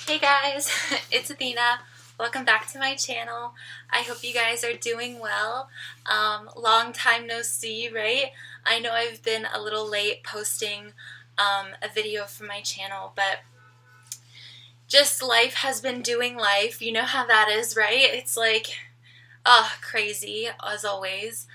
Hey guys, it's Athena. Welcome back to my channel. I hope you guys are doing well. Long time no see, right? I know I've been a little late posting a video for my channel, but just life has been doing life. You know how that is, right? It's like, crazy as always.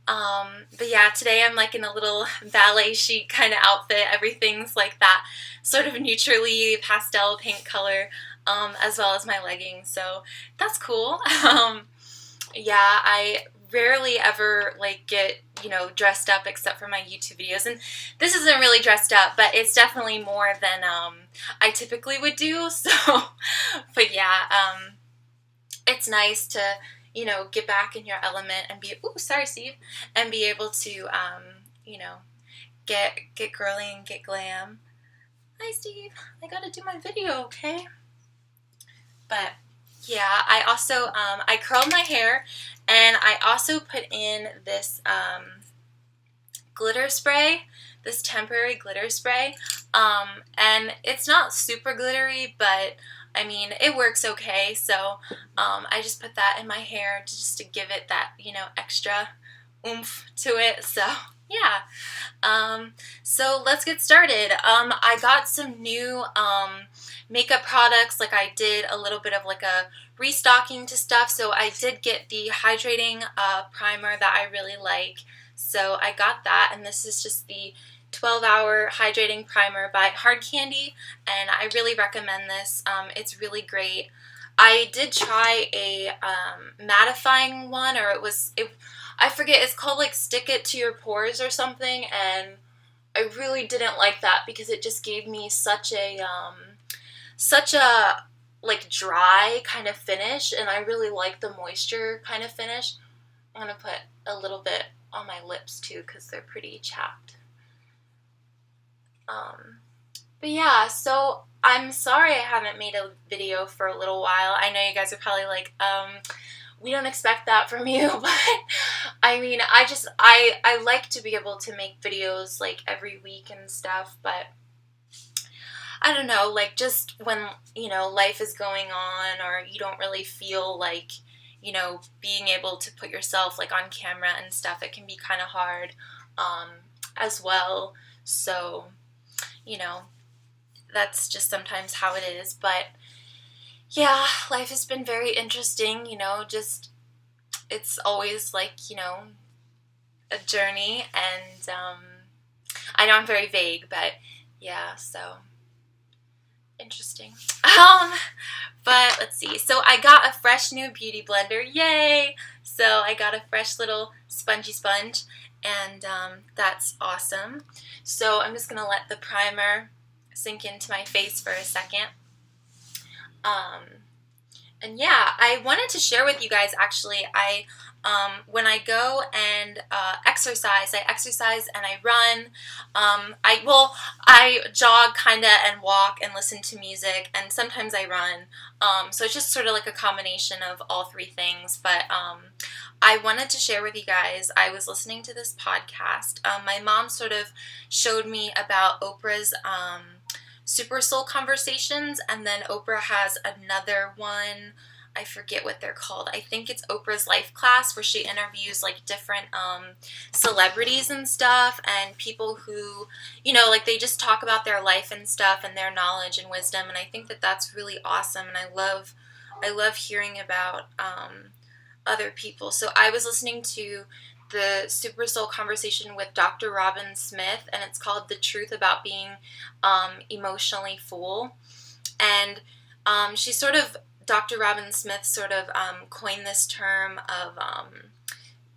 But yeah, today I'm like in a little ballet chic kind of outfit. Everything's like that sort of neutrally pastel pink color, as well as my leggings. So that's cool. Yeah, I rarely ever like get, dressed up except for my YouTube videos. And this isn't really dressed up, but it's definitely more than I typically would do. So, but yeah, it's nice to get back in your element and be, ooh, sorry, Steve, and be able to, get girly and get glam. Hi, Steve. I gotta do my video, okay? But yeah, I also, I curled my hair, and I also put in this glitter spray, this temporary glitter spray, and it's not super glittery, but I mean, it works okay, so I just put that in my hair just to give it that, extra oomph to it, so yeah. So let's get started. I got some new makeup products, like I did a little bit of like a restocking to stuff, so I did get the hydrating primer that I really like, so I got that, and this is just the 12-hour hydrating primer by Hard Candy, and I really recommend this. It's really great. I did try a mattifying one, or I forget, it's called like Stick It to Your Pores or something, and I really didn't like that because it just gave me such a like dry kind of finish, and I really like the moisture kind of finish. I'm gonna put a little bit on my lips too because they're pretty chapped. But yeah, so I'm sorry I haven't made a video for a little while. I know you guys are probably like, we don't expect that from you, but I mean, I like to be able to make videos like every week and stuff, but I don't know, like just when, life is going on, or you don't really feel like, being able to put yourself like on camera and stuff, it can be kind of hard, as well. So, that's just sometimes how it is, but yeah, life has been very interesting, just, it's always like, a journey, and, I know I'm very vague, but yeah, so, interesting. But let's see, so I got a fresh new beauty blender, yay! So I got a fresh little spongy sponge, and that's awesome. So I'm just gonna let the primer sink into my face for a second. And yeah, I wanted to share with you guys, actually, when I go and exercise, I exercise and I run. I jog kind of and walk and listen to music, and sometimes I run. So it's just sort of like a combination of all three things. But I wanted to share with you guys, I was listening to this podcast. My mom sort of showed me about Oprah's Super Soul Conversations, and then Oprah has another one. I forget what they're called. I think it's Oprah's Life Class, where she interviews like different celebrities and stuff, and people who, like they just talk about their life and stuff and their knowledge and wisdom, and I think that that's really awesome, and I love hearing about other people. So I was listening to the Super Soul Conversation with Dr. Robin Smith, and it's called The Truth About Being Emotionally Full. And she sort of, Dr. Robin Smith sort of coined this term of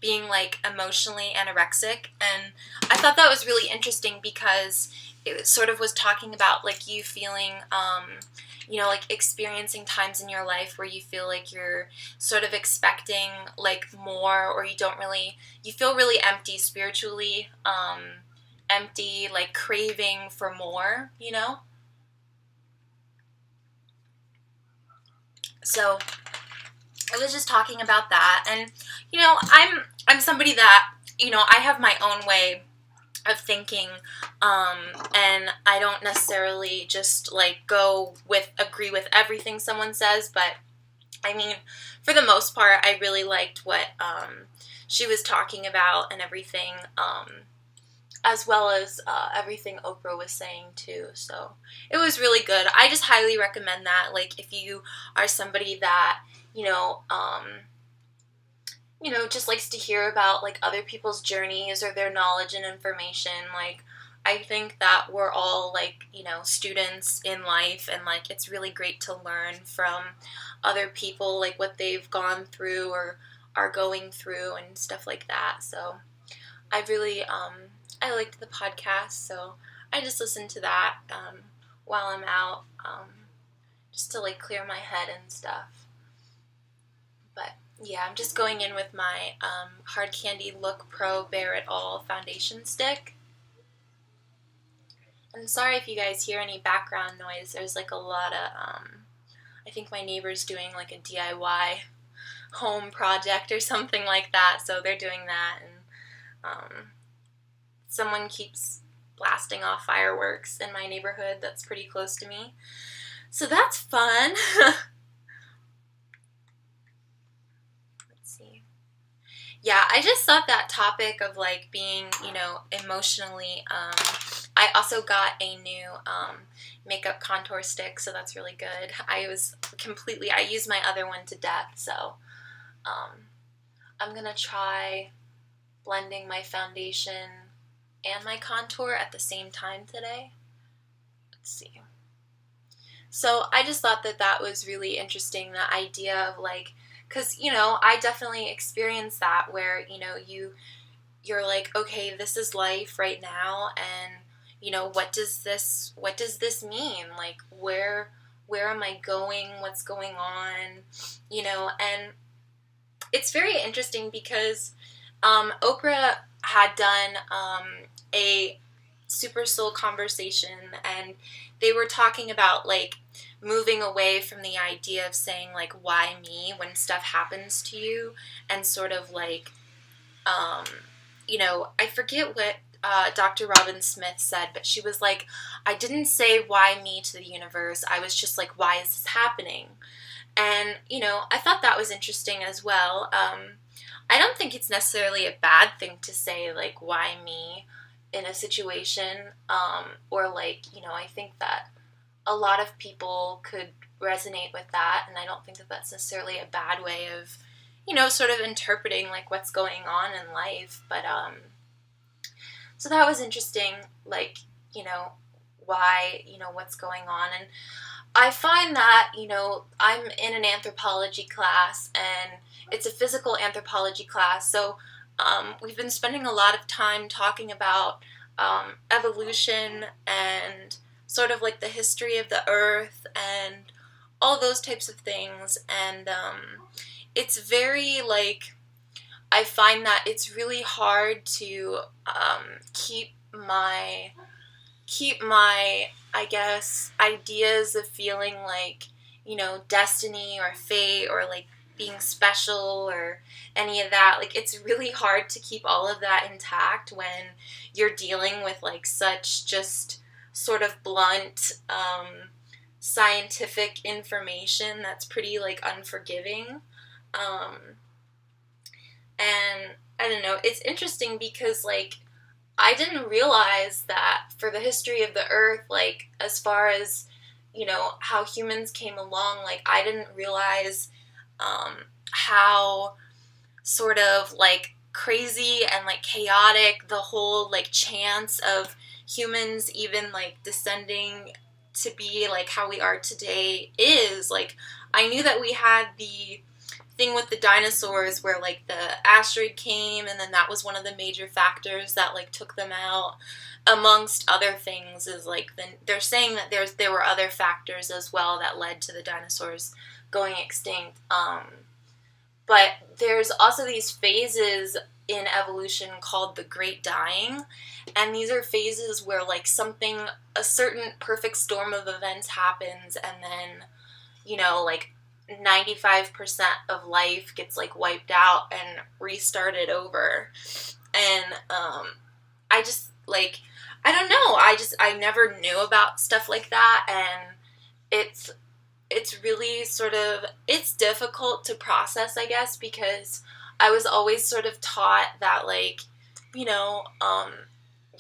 being like emotionally anorexic, and I thought that was really interesting because it sort of was talking about like you feeling like experiencing times in your life where you feel like you're sort of expecting like more, or you feel really empty spiritually, empty, like craving for more, So I was just talking about that, and I'm somebody that I have my own way of thinking And I don't necessarily just like agree with everything someone says, but I mean, for the most part, I really liked what she was talking about and everything, as well as everything Oprah was saying too. So it was really good. I just highly recommend that. Like, if you are somebody that you know, just likes to hear about like other people's journeys or their knowledge and information. Like, I think that we're all like, students in life, and like it's really great to learn from other people, like what they've gone through or are going through and stuff like that. So I really, I liked the podcast, so I just listened to that while I'm out, just to like clear my head and stuff. But yeah, I'm just going in with my Hard Candy Look Pro Bare It All foundation stick. And sorry if you guys hear any background noise. There's like a lot of, I think my neighbor's doing like a DIY home project or something like that. So they're doing that, and someone keeps blasting off fireworks in my neighborhood that's pretty close to me. So that's fun. Yeah, I just thought that topic of like being, emotionally, I also got a new makeup contour stick, so that's really good. I used my other one to death, so I'm going to try blending my foundation and my contour at the same time today. Let's see. So I just thought that was really interesting, the idea of like, because, I definitely experienced that where, you're like, okay, this is life right now, and, what does this mean? Like, where am I going? What's going on? And it's very interesting because Oprah had done a Super Soul Conversation, and they were talking about, like, moving away from the idea of saying, like, why me when stuff happens to you, and sort of, like, I forget what Dr. Robin Smith said, but she was like, I didn't say why me to the universe, I was just like, why is this happening? And, I thought that was interesting as well. I don't think it's necessarily a bad thing to say, like, why me in a situation, or, like, I think that a lot of people could resonate with that, and I don't think that that's necessarily a bad way of, sort of interpreting, like, what's going on in life, but, so that was interesting, like, why, what's going on, and I find that, I'm in an anthropology class, and it's a physical anthropology class, so we've been spending a lot of time talking about evolution and sort of like the history of the earth and all those types of things, and it's very, like, I find that it's really hard to keep my I guess ideas of feeling like, destiny or fate or like being special or any of that. Like, it's really hard to keep all of that intact when you're dealing with like such just sort of blunt scientific information that's pretty like unforgiving. And I don't know, it's interesting because like I didn't realize that for the history of the earth, like as far as, how humans came along, like I didn't realize how sort of like crazy and like chaotic the whole like chance of humans even like descending to be like how we are today is. Like, I knew that we had the thing with the dinosaurs where like the asteroid came, and then that was one of the major factors that like took them out, amongst other things. Is like they're saying that there were other factors as well that led to the dinosaurs going extinct, but there's also these phases in evolution called the Great Dying, and these are phases where like a certain perfect storm of events happens, and then, like 95% of life gets like wiped out and restarted over. And I just like, I don't know. I never knew about stuff like that, and it's really sort of, it's difficult to process, I guess, because I was always sort of taught that, like, you know,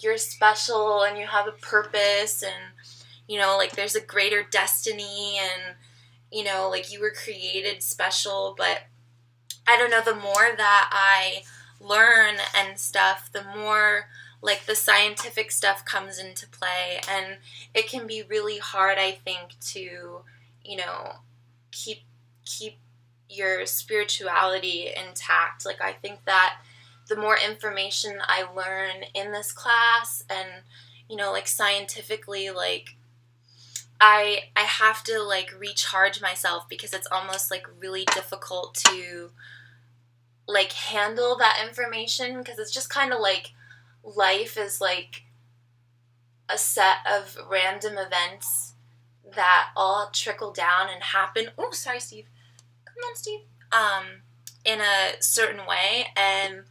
you're special and you have a purpose, and, you know, like, there's a greater destiny, and, you know, like, you were created special. But I don't know, the more that I learn and stuff, the more, like, the scientific stuff comes into play, and it can be really hard, I think, to, you know, keep your spirituality intact. Like, I think that the more information I learn in this class, and, you know, like, scientifically, like, I have to, like, recharge myself, because it's almost, like, really difficult to, like, handle that information, because it's just kind of like life is like a set of random events that all trickle down and happen. Oh, sorry, Steve. Come on, Steve. In a certain way, and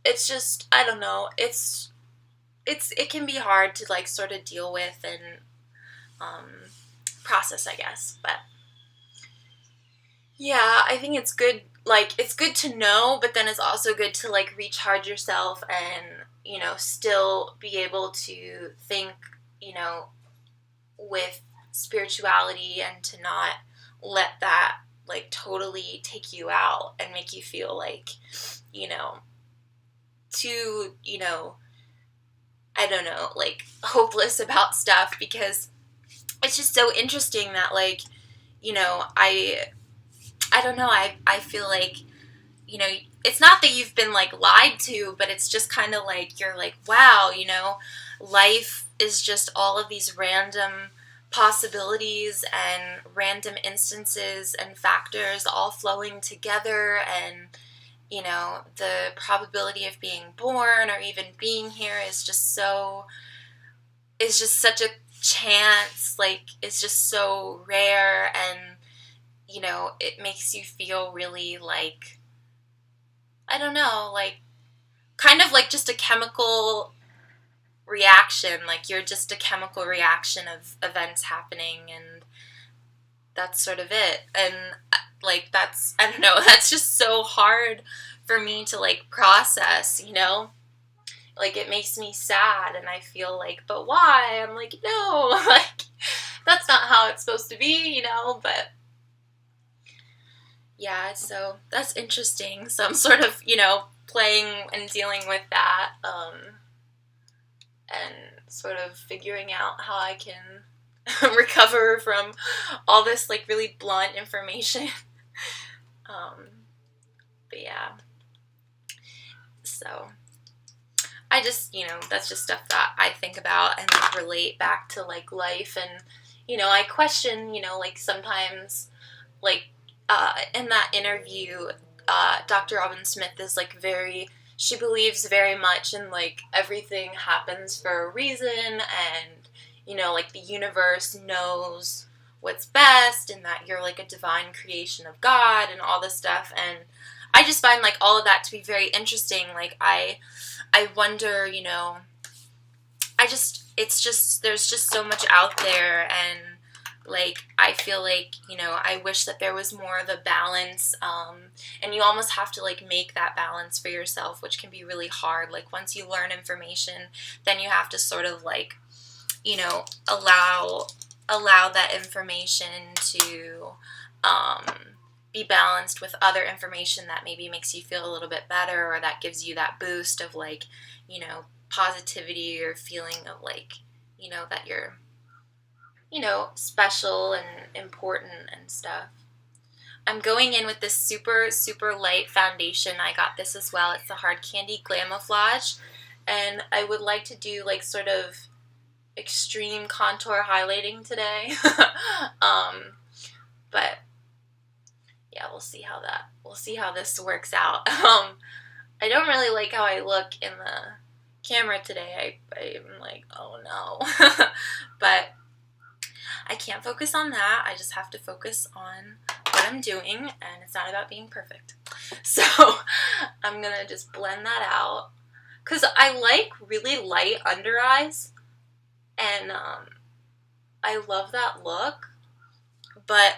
it's just, I don't know, it can be hard to, like, sort of deal with and process, I guess. But yeah, I think it's good. Like, it's good to know, but then it's also good to, like, recharge yourself and, you know, still be able to think, you know, with spirituality, and to not let that, like, totally take you out and make you feel like, you know, too, you know, I don't know, like, hopeless about stuff, because it's just so interesting that, like, you know, I don't know, I feel like, you know, it's not that you've been, like, lied to, but it's just kind of like, you're like, wow, you know, life is just all of these random possibilities and random instances and factors all flowing together, and, you know, the probability of being born or even being here is just such a chance, like, it's just so rare, and, you know, it makes you feel really, like, I don't know, like, kind of like just a chemical reaction, like, you're just a chemical reaction of events happening, and that's sort of it. And, like, that's, I don't know, that's just so hard for me to, like, process, you know? Like, it makes me sad, and I feel like, but why? I'm like, no, like, that's not how it's supposed to be, you know? But yeah, so that's interesting. So I'm sort of, you know, playing and dealing with that, and sort of figuring out how I can recover from all this, like, really blunt information. But yeah, so I just, you know, that's just stuff that I think about and, like, relate back to, like, life. And, you know, I question, you know, like, sometimes, like, in that interview, Dr. Robin Smith is, like, she believes very much in, like, everything happens for a reason, and, you know, like, the universe knows what's best, and that you're, like, a divine creation of God, and all this stuff. And I just find, like, all of that to be very interesting. Like, I wonder, you know, it's just, there's just so much out there, and, like, I feel like, you know, I wish that there was more of a balance, and you almost have to, like, make that balance for yourself, which can be really hard. Like, once you learn information, then you have to sort of, like, you know, allow that information to be balanced with other information that maybe makes you feel a little bit better, or that gives you that boost of, like, you know, positivity, or feeling of, like, you know, that you're, you know, special and important and stuff. I'm going in with this super, super light foundation. I got this as well. It's the Hard Candy Glamouflage. And I would like to do, like, sort of extreme contour highlighting today. But yeah, we'll see how this works out. I don't really like how I look in the camera today. I'm like, oh no. But I can't focus on that. I just have to focus on what I'm doing, and it's not about being perfect. So I'm gonna just blend that out, because I like really light under eyes. And I love that look, but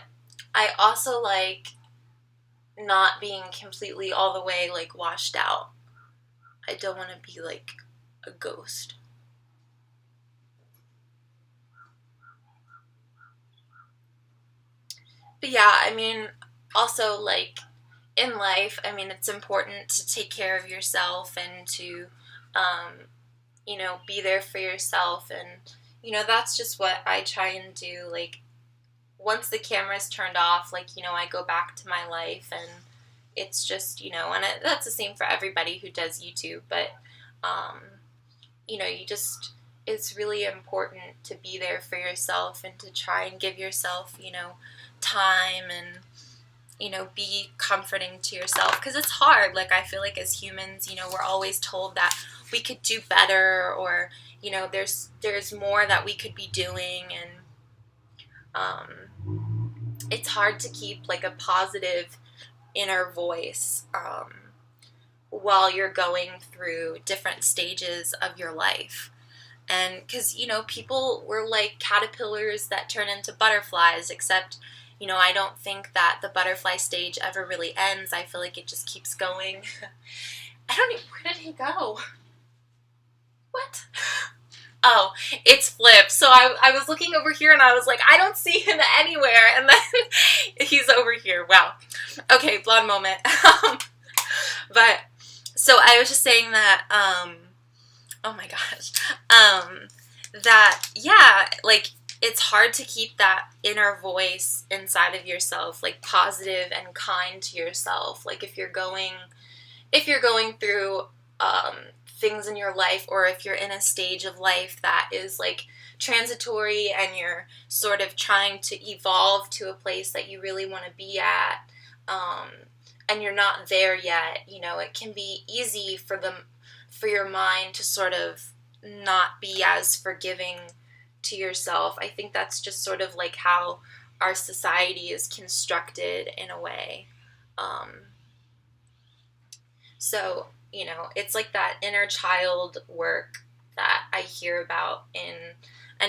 I also like not being completely all the way like washed out. I don't want to be like a ghost. But yeah, I mean, also like in life, I mean, it's important to take care of yourself and to, um, be there for yourself. And, that's just what I try and do. Like, once the camera's turned off, like, I go back to my life, and it's just, and that's the same for everybody who does YouTube. But, um, you just, it's really important to be there for yourself and to try and give yourself, time and, be comforting to yourself, because it's hard. Like, I feel like as humans, we're always told that we could do better, or, there's more that we could be doing, and it's hard to keep like a positive inner voice while you're going through different stages of your life. And because, people were like caterpillars that turn into butterflies, except, I don't think that the butterfly stage ever really ends. I feel like it just keeps going. I don't even, where did he go? What? Oh, it's flipped. So I was looking over here and I was like, I don't see him anywhere. And then he's over here. Wow. Okay, blonde moment. But, so I was just saying that, oh my gosh, that, yeah, like, it's hard to keep that inner voice inside of yourself, like, positive and kind to yourself. Like, if you're going through, things in your life, or if you're in a stage of life that is, like, transitory, and you're sort of trying to evolve to a place that you really want to be at, and you're not there yet, it can be easy for your mind to sort of not be as forgiving to yourself. I think that's just sort of like how our society is constructed in a way. So, it's like that inner child work that I hear about and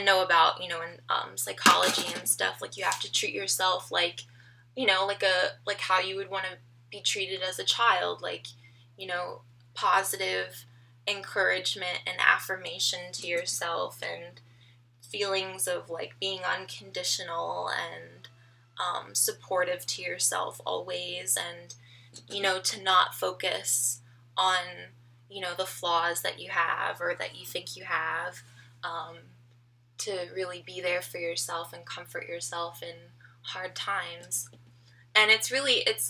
know about, in psychology and stuff. Like, you have to treat yourself like, like how you would want to be treated as a child. Like, positive encouragement and affirmation to yourself, and feelings of like being unconditional and supportive to yourself always, and to not focus on the flaws that you have or that you think you have, to really be there for yourself and comfort yourself in hard times. And it's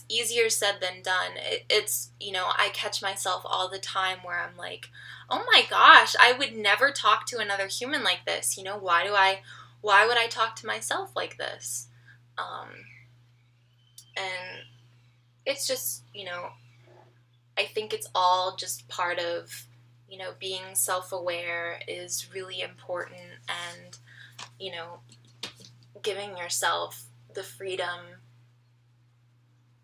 easier said than done. It's, I catch myself all the time where I'm like, oh my gosh, I would never talk to another human like this. Why would I talk to myself like this? And it's just, I think it's all just part of, being self-aware is really important, and, giving yourself the freedom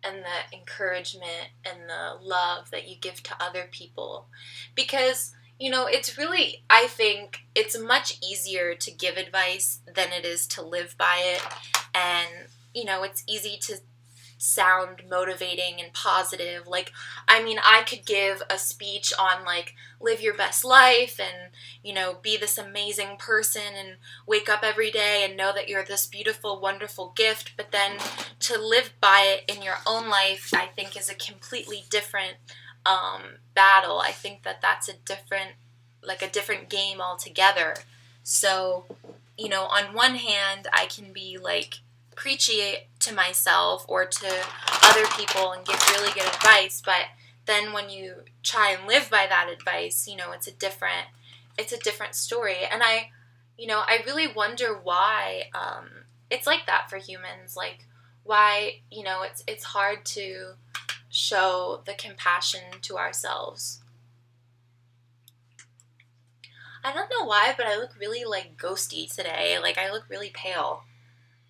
and the encouragement and the love that you give to other people. Because, it's really, I think it's much easier to give advice than it is to live by it. And, it's easy to sound motivating and positive. Like, I mean, I could give a speech on like live your best life, and be this amazing person, and wake up every day and know that you're this beautiful, wonderful gift. But then to live by it in your own life, I think, is a completely different battle. I think that that's a different game altogether. So, on one hand, I can be like preachy to myself or to other people and give really good advice, but then when you try and live by that advice, it's a different story. And I really wonder why it's like that for humans. Like, why, it's hard to show the compassion to ourselves. I don't know why, but I look really like ghosty today. Like, I look really pale.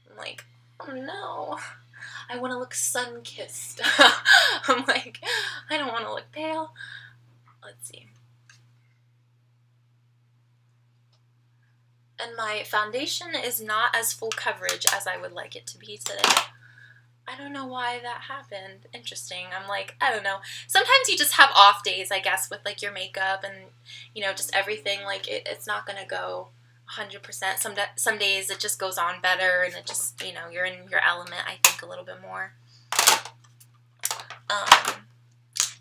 I'm like, oh no, I want to look sun-kissed. I'm like, I don't want to look pale. Let's see. And my foundation is not as full coverage as I would like it to be today. I don't know why that happened. Interesting. I'm like, I don't know. Sometimes you just have off days, I guess, with like your makeup and, you know, just everything. Like it's not going to go 100%. Some days it just goes on better and it just, you know, you're in your element, I think, a little bit more.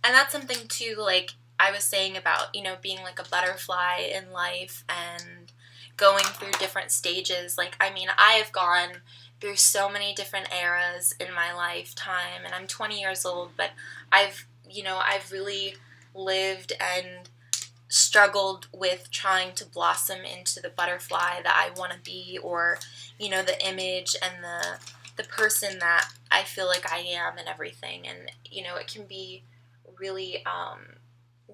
And that's something too, like I was saying about, you know, being like a butterfly in life and going through different stages. Like, I mean, I have gone through so many different eras in my lifetime, and I'm 20 years old, but I've really lived and struggled with trying to blossom into the butterfly that I want to be, or, you know, the image and the person that I feel like I am and everything. And, you know, it can be really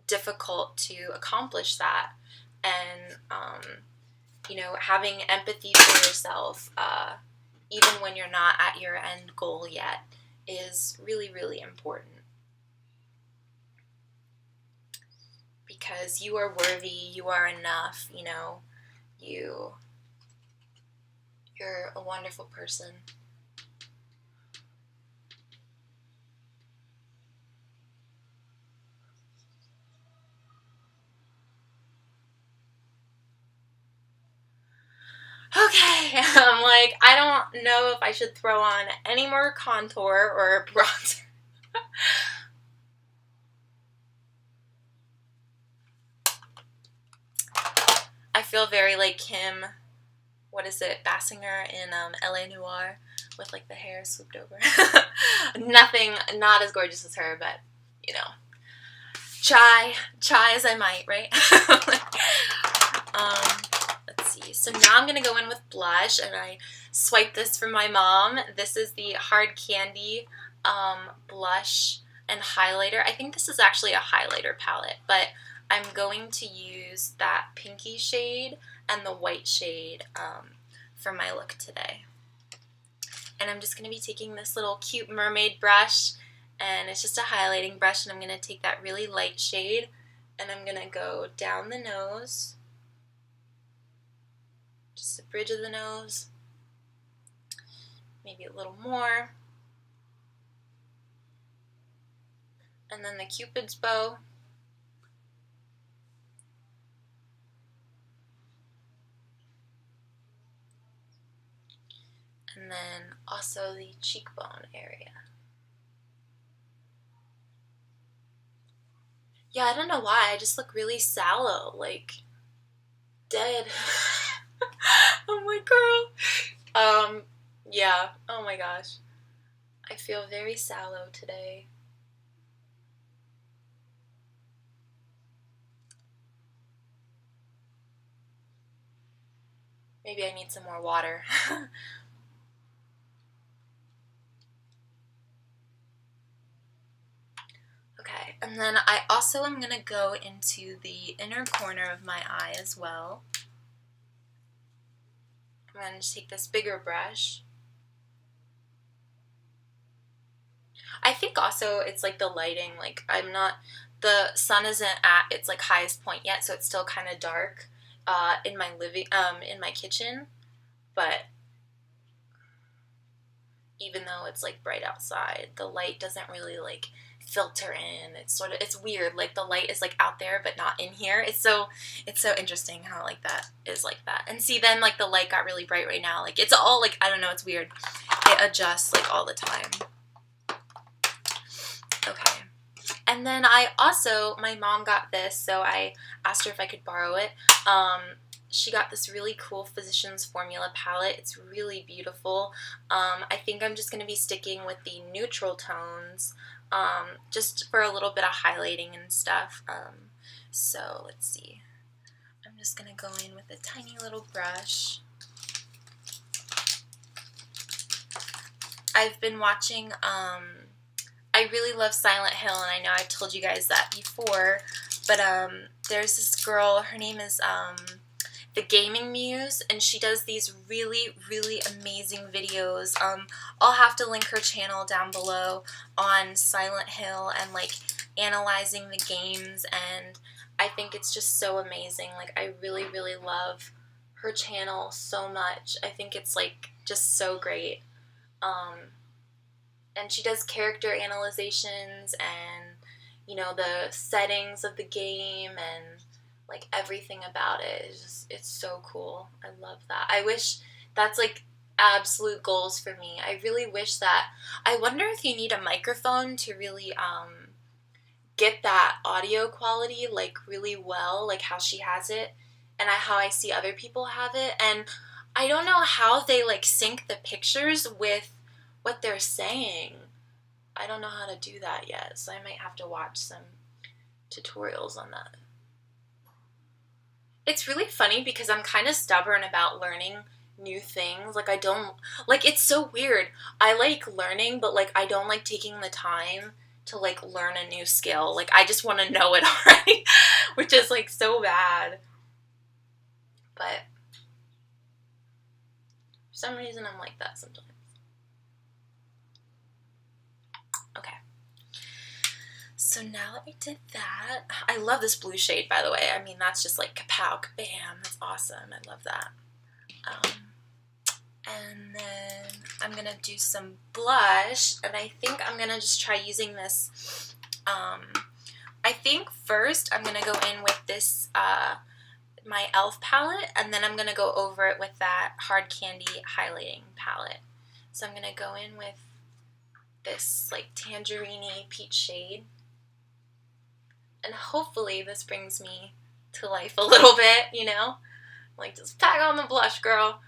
difficult to accomplish that. And, you know, having empathy for yourself, even when you're not at your end goal yet, is really, really important. Because you are worthy, you are enough, you know, you're a wonderful person. Okay, I'm like, I don't know if I should throw on any more contour or bronzer. I feel very like Kim, what is it, Basinger in L.A. Noire, with like the hair swooped over. Nothing, not as gorgeous as her, but, you know, try as I might, right? Let's see. So now I'm going to go in with blush, and I swiped this from my mom. This is the Hard Candy blush and highlighter. I think this is actually a highlighter palette, but I'm going to use that pinky shade and the white shade for my look today. And I'm just going to be taking this little cute mermaid brush, and it's just a highlighting brush, and I'm going to take that really light shade, and I'm going to go down the nose, just the bridge of the nose, maybe a little more, and then the Cupid's bow. And then also the cheekbone area. Yeah, I don't know why, I just look really sallow, like dead. I'm like, girl. Yeah, oh my gosh. I feel very sallow today. Maybe I need some more water. Okay, and then I also am going to go into the inner corner of my eye as well. I'm going to just take this bigger brush. I think also it's like the lighting, like the sun isn't at its like highest point yet, so it's still kind of dark in my kitchen, but even though it's like bright outside, the light doesn't really like filter in. It's weird, like the light is like out there but not in here. It's so interesting how like that is like that. And see, then like the light got really bright right now, like it's all like, I don't know, it's weird, it adjusts like all the time. Okay, and then my mom got this, so I asked her if I could borrow it. She got this really cool Physicians Formula palette. It's really beautiful. I think I'm just going to be sticking with the neutral tones, just for a little bit of highlighting and stuff. So let's see. I'm just going to go in with a tiny little brush. I've been watching, I really love Silent Hill, and I know I've told you guys that before, but there's this girl, her name is the Gaming Muse, and she does these really, really amazing videos. I'll have to link her channel down below on Silent Hill and like analyzing the games, and I think it's just so amazing. Like, I really, really love her channel so much. I think it's like just so great. And she does character analyzations and, you know, the settings of the game and like everything about it is just, it's so cool. I love that. I wish that's like absolute goals for me. I really wish that, I wonder if you need a microphone to really get that audio quality like really well, like how she has it and how I see other people have it. And I don't know how they like sync the pictures with what they're saying. I don't know how to do that yet, so I might have to watch some tutorials on that. It's really funny because I'm kind of stubborn about learning new things. Like I don't, like it's so weird. I like learning, but like I don't like taking the time to like learn a new skill. Like I just want to know it already, which is like so bad. But for some reason I'm like that sometimes. Okay. So now that we did that, I love this blue shade, by the way. I mean, that's just like kapow, kabam. That's awesome. I love that. And then I'm going to do some blush, and I think I'm going to just try using this. I think first I'm going to go in with this, my e.l.f. palette, and then I'm going to go over it with that Hard Candy highlighting palette. So I'm going to go in with this like tangerine-y peach shade. And hopefully this brings me to life a little bit, you know? Like, just pack on the blush, girl.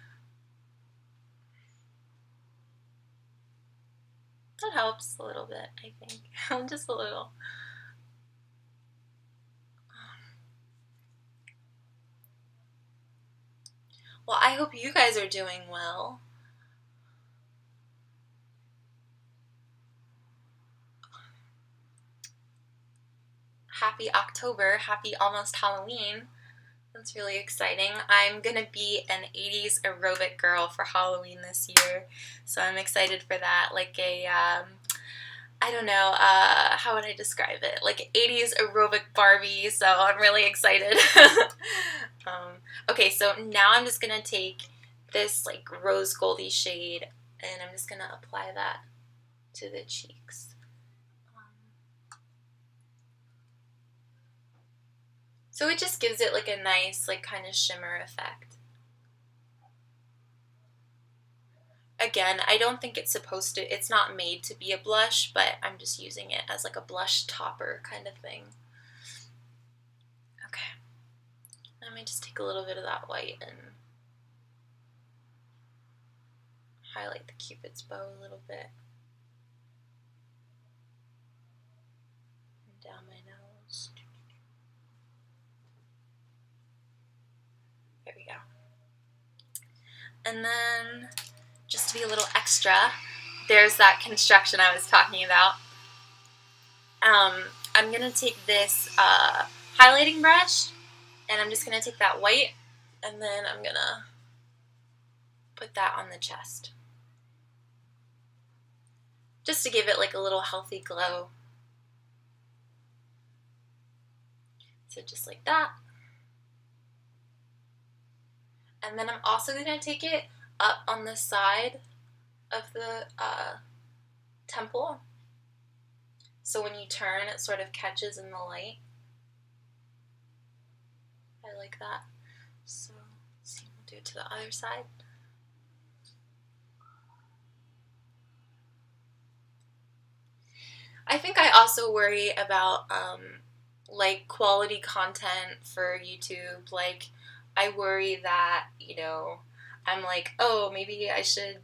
That helps a little bit, I think. Just a little. Well, I hope you guys are doing well. Happy October, happy almost Halloween. That's really exciting. I'm gonna be an 80s aerobic girl for Halloween this year, so I'm excited for that. Like a, I don't know, how would I describe it? Like 80s aerobic Barbie, so I'm really excited. Okay, so now I'm just gonna take this like rose goldy shade and I'm just gonna apply that to the cheeks. So it just gives it like a nice, like kind of shimmer effect. Again, I don't think it's supposed to, it's not made to be a blush, but I'm just using it as like a blush topper kind of thing. Okay. I might just take a little bit of that white and highlight the Cupid's bow a little bit. And down my nose. There we go. And then, just to be a little extra, there's that construction I was talking about. I'm going to take this highlighting brush, and I'm just going to take that white, and then I'm going to put that on the chest. Just to give it like a little healthy glow. So just like that. And then I'm also going to take it up on the side of the temple. So when you turn, it sort of catches in the light. I like that. So let's see, we'll do it to the other side. I think I also worry about like quality content for YouTube. Like I worry that, you know, I'm like, oh, maybe I should,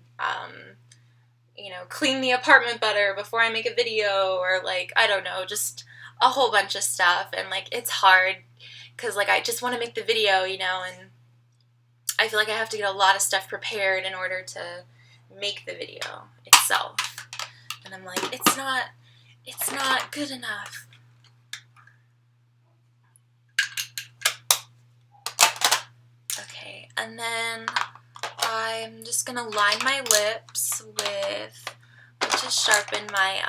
you know, clean the apartment better before I make a video, or like, I don't know, just a whole bunch of stuff. And like, it's hard because like, I just want to make the video, you know, and I feel like I have to get a lot of stuff prepared in order to make the video itself. And I'm like, it's not good enough. Okay, and then I'm just gonna line my lips with, let's just sharpen my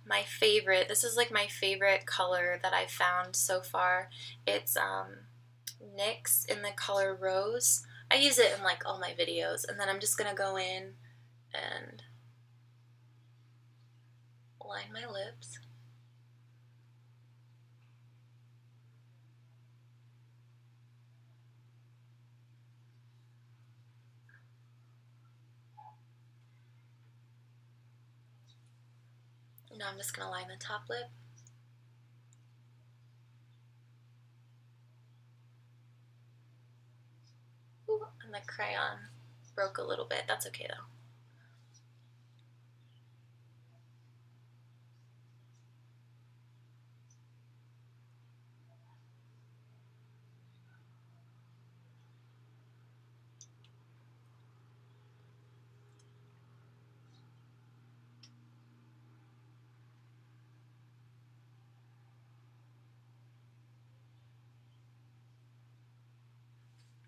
my favorite. This is like my favorite color that I've found so far. It's NYX in the color Rose. I use it in like all my videos. And then I'm just going to go in and line my lips. Now I'm just going to line the top lip. Ooh, and the crayon broke a little bit. That's okay though.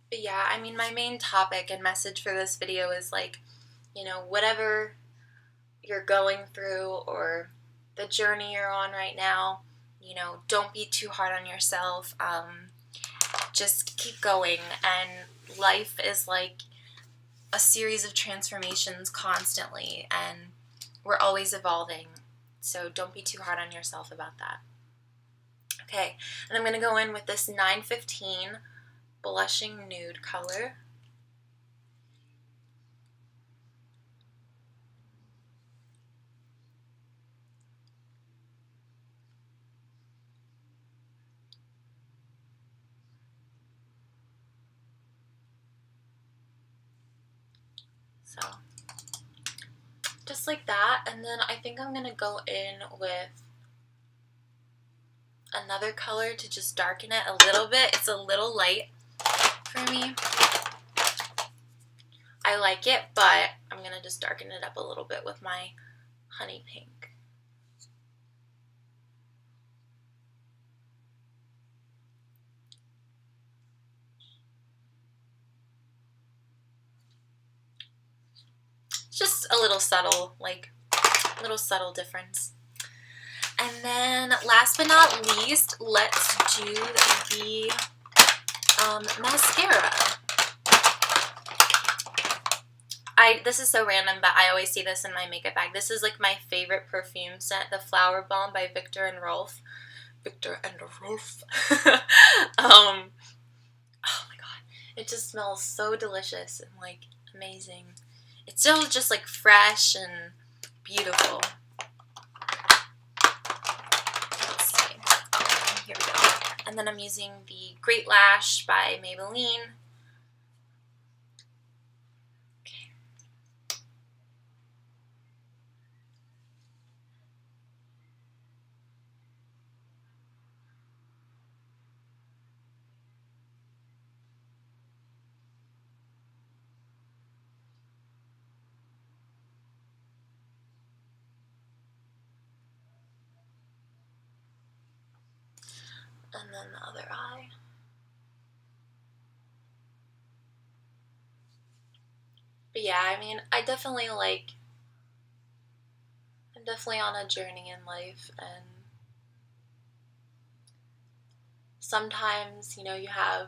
But yeah, I mean, my main topic and message for this video is like, you know, whatever you're going through or the journey you're on right now, you know, don't be too hard on yourself. Just keep going. And life is like a series of transformations constantly, and we're always evolving. So don't be too hard on yourself about that. Okay, and I'm going to go in with this 915 blushing nude color. So just like that, and then I think I'm going to go in with another color to just darken it a little bit. It's a little light for me. I like it, but I'm going to just darken it up a little bit with my honey pink. Just a little subtle, like, little subtle difference. And then, last but not least, let's do the mascara. This is so random, but I always see this in my makeup bag. This is like my favorite perfume scent, the Flower Bomb by Viktor and Rolf. Viktor and Rolf. Oh my god, it just smells so delicious and like amazing. It's still just like fresh and beautiful. Let's see. Oh, here we go. And then I'm using the Great Lash by Maybelline. And then the other eye. But yeah, I mean, I'm definitely on a journey in life, and sometimes, you know, you have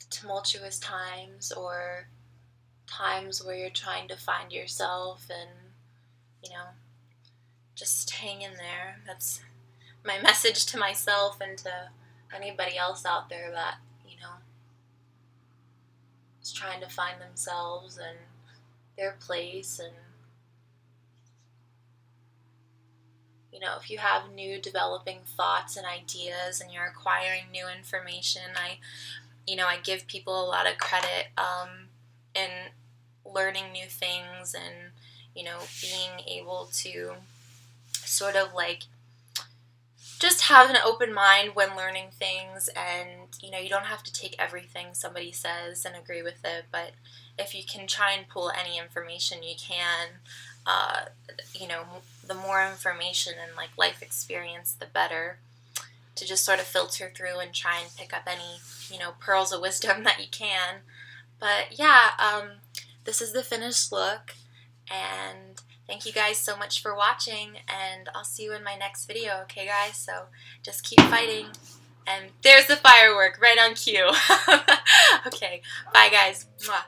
tumultuous times or times where you're trying to find yourself and, you know, just hang in there. That's my message to myself and to anybody else out there that, you know, is trying to find themselves and their place. And, you know, if you have new developing thoughts and ideas and you're acquiring new information, I give people a lot of credit in learning new things and, you know, being able to sort of like just have an open mind when learning things. And, you know, you don't have to take everything somebody says and agree with it, but if you can try and pull any information you can, you know, the more information and like life experience, the better, to just sort of filter through and try and pick up any, you know, pearls of wisdom that you can. But yeah, this is the finished look, and thank you guys so much for watching, and I'll see you in my next video, okay guys? So just keep fighting, And there's the firework right on cue. Okay, bye guys. Mwah.